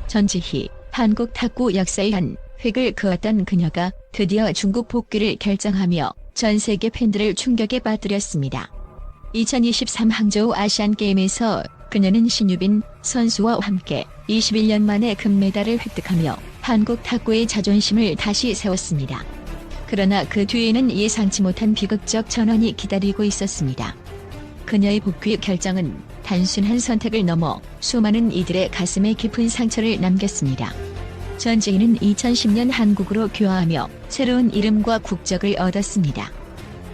전지희, 한국 탁구 역사의 한 획을 그었던 그녀가 드디어 중국 복귀를 결정하며 전 세계 팬들을 충격에 빠뜨렸습니다. 2023 항저우 아시안게임에서 그녀는 신유빈 선수와 함께 21년 만에 금메달을 획득하며 한국 탁구의 자존심을 다시 세웠습니다. 그러나 그 뒤에는 예상치 못한 비극적 전환이 기다리고 있었습니다. 그녀의 복귀 결정은 단순한 선택을 넘어 수많은 이들의 가슴에 깊은 상처를 남겼습니다. 전지희는 2010년 한국으로 귀화하며 새로운 이름과 국적을 얻었습니다.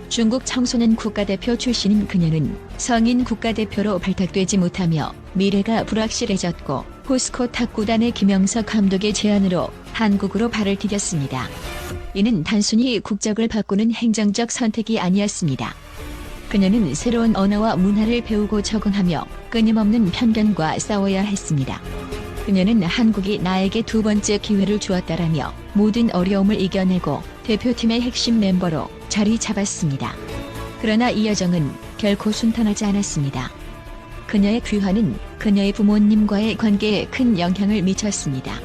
중국 청소년 국가대표 출신인 그녀는 성인 국가대표로 발탁되지 못하며 미래가 불확실해졌고 포스코 탁구단의 김영석 감독의 제안으로 한국으로 발을 디뎠습니다. 이는 단순히 국적을 바꾸는 행정적 선택이 아니었습니다. 그녀는 새로운 언어와 문화를 배우고 적응하며 끊임없는 편견과 싸워야 했습니다. 그녀는 한국이 나에게 두 번째 기회를 주었다라며 모든 어려움을 이겨내고 대표팀의 핵심 멤버로 자리 잡았습니다. 그러나 이 여정은 결코 순탄하지 않았습니다. 그녀의 귀화는 그녀의 부모님과의 관계에 큰 영향을 미쳤습니다.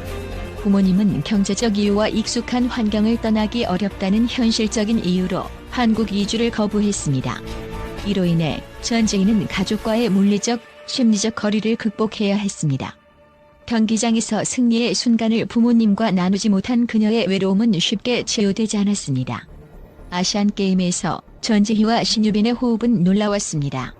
부모님은 경제적 이유와 익숙한 환경을 떠나기 어렵다는 현실적인 이유로 한국 이주를 거부했습니다. 이로 인해 전지희는 가족과의 물리적, 심리적 거리를 극복해야 했습니다. 경기장에서 승리의 순간을 부모님과 나누지 못한 그녀의 외로움은 쉽게 치유되지 않았습니다. 아시안게임에서 전지희와 신유빈의 호흡은 놀라웠습니다.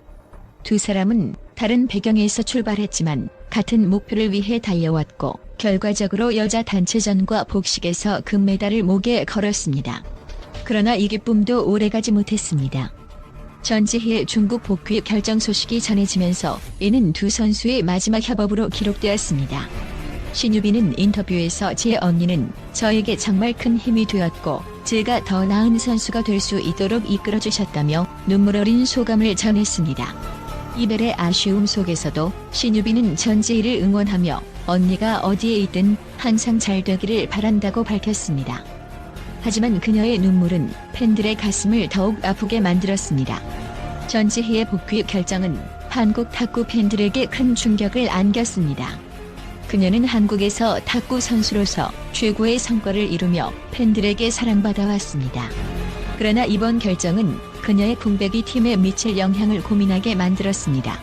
두 사람은 다른 배경에서 출발했지만 같은 목표를 위해 달려왔고 결과적으로 여자 단체전과 복식에서 금메달을 목에 걸었습니다. 그러나 이 기쁨도 오래가지 못했습니다. 전지희의 중국 복귀 결정 소식이 전해지면서 이는 두 선수의 마지막 협업으로 기록되었습니다. 신유빈은 인터뷰에서 제 언니는 저에게 정말 큰 힘이 되었고 제가 더 나은 선수가 될 수 있도록 이끌어주셨다며 눈물 어린 소감을 전했습니다. 이별의 아쉬움 속에서도 신유빈은 전지희를 응원하며 언니가 어디에 있든 항상 잘 되기를 바란다고 밝혔습니다. 하지만 그녀의 눈물은 팬들의 가슴을 더욱 아프게 만들었습니다. 전지희의 복귀 결정은 한국 탁구 팬들에게 큰 충격을 안겼습니다. 그녀는 한국에서 탁구 선수로서 최고의 성과를 이루며 팬들에게 사랑받아 왔습니다. 그러나 이번 결정은 그녀의 공백이 팀에 미칠 영향을 고민하게 만들었습니다.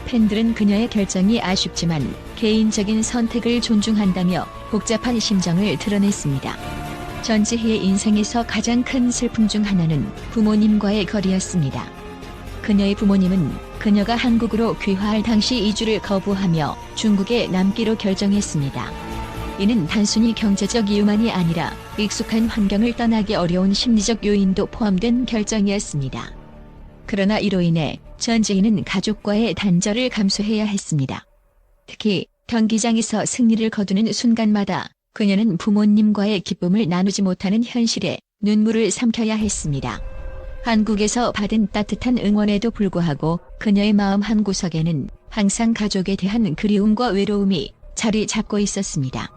팬들은 그녀의 결정이 아쉽지만 개인적인 선택을 존중한다며 복잡한 심정을 드러냈습니다. 전지희의 인생에서 가장 큰 슬픔 중 하나는 부모님과의 거리였습니다. 그녀의 부모님은 그녀가 한국으로 귀화할 당시 이주를 거부하며 중국에 남기로 결정했습니다. 이는 단순히 경제적 이유만이 아니라 익숙한 환경을 떠나기 어려운 심리적 요인도 포함된 결정이었습니다. 그러나 이로 인해 전지희는 가족과의 단절을 감수해야 했습니다. 특히 경기장에서 승리를 거두는 순간마다 그녀는 부모님과의 기쁨을 나누지 못하는 현실에 눈물을 삼켜야 했습니다. 한국에서 받은 따뜻한 응원에도 불구하고 그녀의 마음 한구석에는 항상 가족에 대한 그리움과 외로움이 자리 잡고 있었습니다.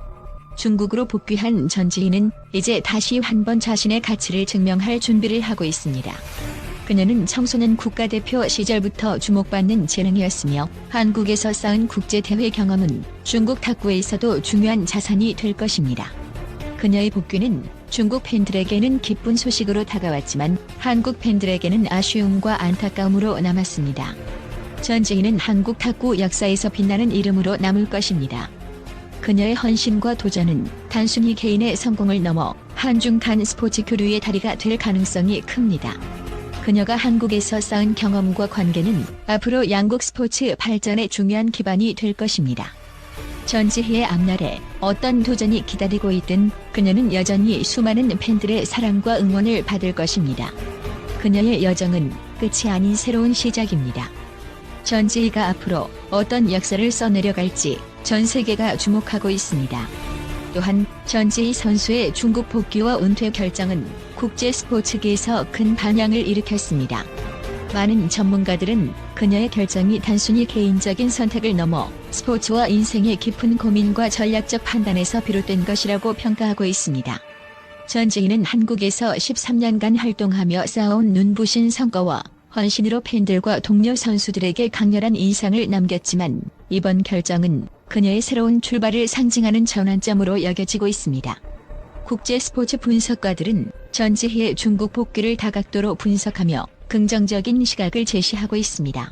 중국으로 복귀한 전지희는 이제 다시 한번 자신의 가치를 증명할 준비를 하고 있습니다. 그녀는 청소년 국가대표 시절부터 주목받는 재능이었으며 한국에서 쌓은 국제대회 경험은 중국 탁구에서도 중요한 자산이 될 것입니다. 그녀의 복귀는 중국 팬들에게는 기쁜 소식으로 다가왔지만 한국 팬들에게는 아쉬움과 안타까움으로 남았습니다. 전지희는 한국 탁구 역사에서 빛나는 이름으로 남을 것입니다. 그녀의 헌신과 도전은 단순히 개인의 성공을 넘어 한중 간 스포츠 교류의 다리가 될 가능성이 큽니다. 그녀가 한국에서 쌓은 경험과 관계는 앞으로 양국 스포츠 발전의 중요한 기반이 될 것입니다. 전지희의 앞날에 어떤 도전이 기다리고 있든 그녀는 여전히 수많은 팬들의 사랑과 응원을 받을 것입니다. 그녀의 여정은 끝이 아닌 새로운 시작입니다. 전지희가 앞으로 어떤 역사를 써내려갈지 전 세계가 주목하고 있습니다. 또한 전지희 선수의 중국 복귀와 은퇴 결정은 국제 스포츠계에서 큰 반향을 일으켰습니다. 많은 전문가들은 그녀의 결정이 단순히 개인적인 선택을 넘어 스포츠와 인생의 깊은 고민과 전략적 판단에서 비롯된 것이라고 평가하고 있습니다. 전지희는 한국에서 13년간 활동하며 쌓아온 눈부신 성과와 헌신으로 팬들과 동료 선수들에게 강렬한 인상을 남겼지만 이번 결정은 그녀의 새로운 출발을 상징하는 전환점으로 여겨지고 있습니다. 국제 스포츠 분석가들은 전지희의 중국 복귀를 다각도로 분석하며 긍정적인 시각을 제시하고 있습니다.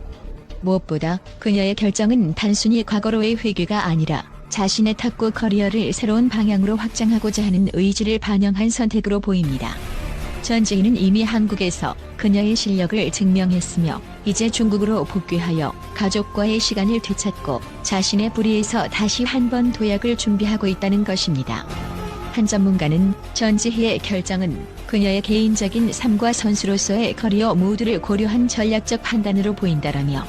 무엇보다 그녀의 결정은 단순히 과거로의 회귀가 아니라 자신의 탁구 커리어를 새로운 방향으로 확장하고자 하는 의지를 반영한 선택으로 보입니다. 전지희는 이미 한국에서 그녀의 실력을 증명했으며 이제 중국으로 복귀하여 가족과의 시간을 되찾고 자신의 부리에서 다시 한 번 도약을 준비하고 있다는 것입니다. 한 전문가는 전지희의 결정은 그녀의 개인적인 삶과 선수로서의 커리어 모두를 고려한 전략적 판단으로 보인다라며,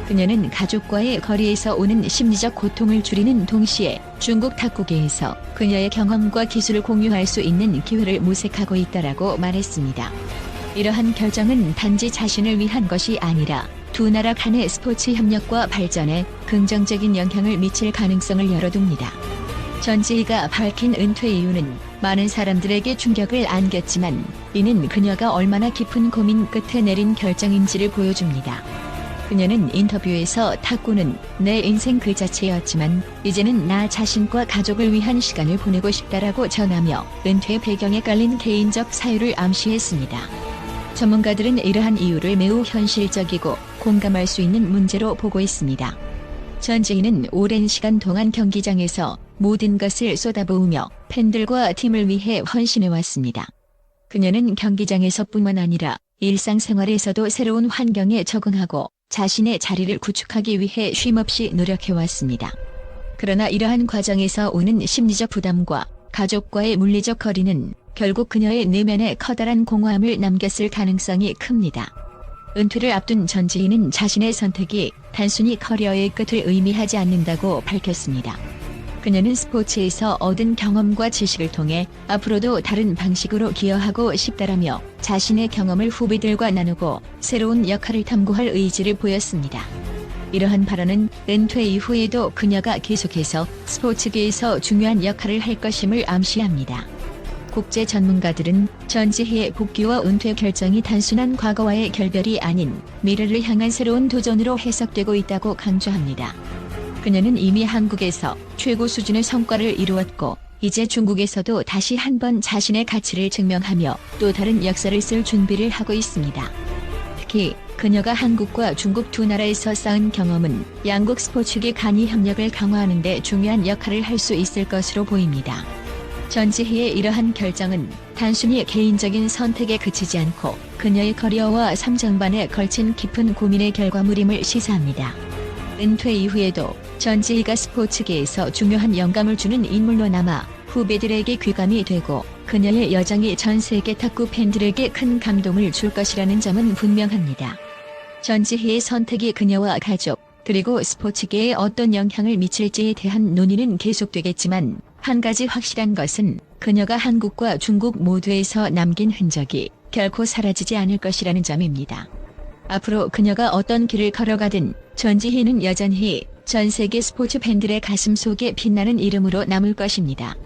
그녀는 가족과의 거리에서 오는 심리적 고통을 줄이는 동시에 중국 탁구계에서 그녀의 경험과 기술을 공유할 수 있는 기회를 모색하고 있다라고 말했습니다. 이러한 결정은 단지 자신을 위한 것이 아니라 두 나라 간의 스포츠 협력과 발전에 긍정적인 영향을 미칠 가능성을 열어둡니다. 전지희가 밝힌 은퇴 이유는 많은 사람들에게 충격을 안겼지만 이는 그녀가 얼마나 깊은 고민 끝에 내린 결정인지를 보여줍니다. 그녀는 인터뷰에서 탁구는 내 인생 그 자체였지만 이제는 나 자신과 가족을 위한 시간을 보내고 싶다라고 전하며 은퇴 배경에 깔린 개인적 사유를 암시했습니다. 전문가들은 이러한 이유를 매우 현실적이고 공감할 수 있는 문제로 보고 있습니다. 전지희는 오랜 시간 동안 경기장에서 모든 것을 쏟아부으며 팬들과 팀을 위해 헌신해왔습니다. 그녀는 경기장에서뿐만 아니라 일상생활에서도 새로운 환경에 적응하고 자신의 자리를 구축하기 위해 쉼없이 노력해왔습니다. 그러나 이러한 과정에서 오는 심리적 부담과 가족과의 물리적 거리는 결국 그녀의 내면에 커다란 공허함을 남겼을 가능성이 큽니다. 은퇴를 앞둔 전지희는 자신의 선택이 단순히 커리어의 끝을 의미하지 않는다고 밝혔습니다. 그녀는 스포츠에서 얻은 경험과 지식을 통해 앞으로도 다른 방식으로 기여하고 싶다라며 자신의 경험을 후배들과 나누고 새로운 역할을 탐구할 의지를 보였습니다. 이러한 발언은 은퇴 이후에도 그녀가 계속해서 스포츠계에서 중요한 역할을 할 것임을 암시합니다. 국제 전문가들은 전지희의 복귀와 은퇴 결정이 단순한 과거와의 결별이 아닌 미래를 향한 새로운 도전으로 해석되고 있다고 강조합니다. 그녀는 이미 한국에서 최고 수준의 성과를 이루었고 이제 중국에서도 다시 한번 자신의 가치를 증명하며 또 다른 역사를 쓸 준비를 하고 있습니다. 특히 그녀가 한국과 중국 두 나라에서 쌓은 경험은 양국 스포츠계 간이 협력을 강화하는 데 중요한 역할을 할 수 있을 것으로 보입니다. 전지희의 이러한 결정은 단순히 개인적인 선택에 그치지 않고 그녀의 커리어와 삶 전반에 걸친 깊은 고민의 결과물임을 시사합니다. 은퇴 이후에도 전지희가 스포츠계에서 중요한 영감을 주는 인물로 남아 후배들에게 귀감이 되고 그녀의 여정이 전 세계 탁구 팬들에게 큰 감동을 줄 것이라는 점은 분명합니다. 전지희의 선택이 그녀와 가족, 그리고 스포츠계에 어떤 영향을 미칠지에 대한 논의는 계속되겠지만 한 가지 확실한 것은 그녀가 한국과 중국 모두에서 남긴 흔적이 결코 사라지지 않을 것이라는 점입니다. 앞으로 그녀가 어떤 길을 걸어가든 전지희는 여전히 전 세계 스포츠 팬들의 가슴 속에 빛나는 이름으로 남을 것입니다.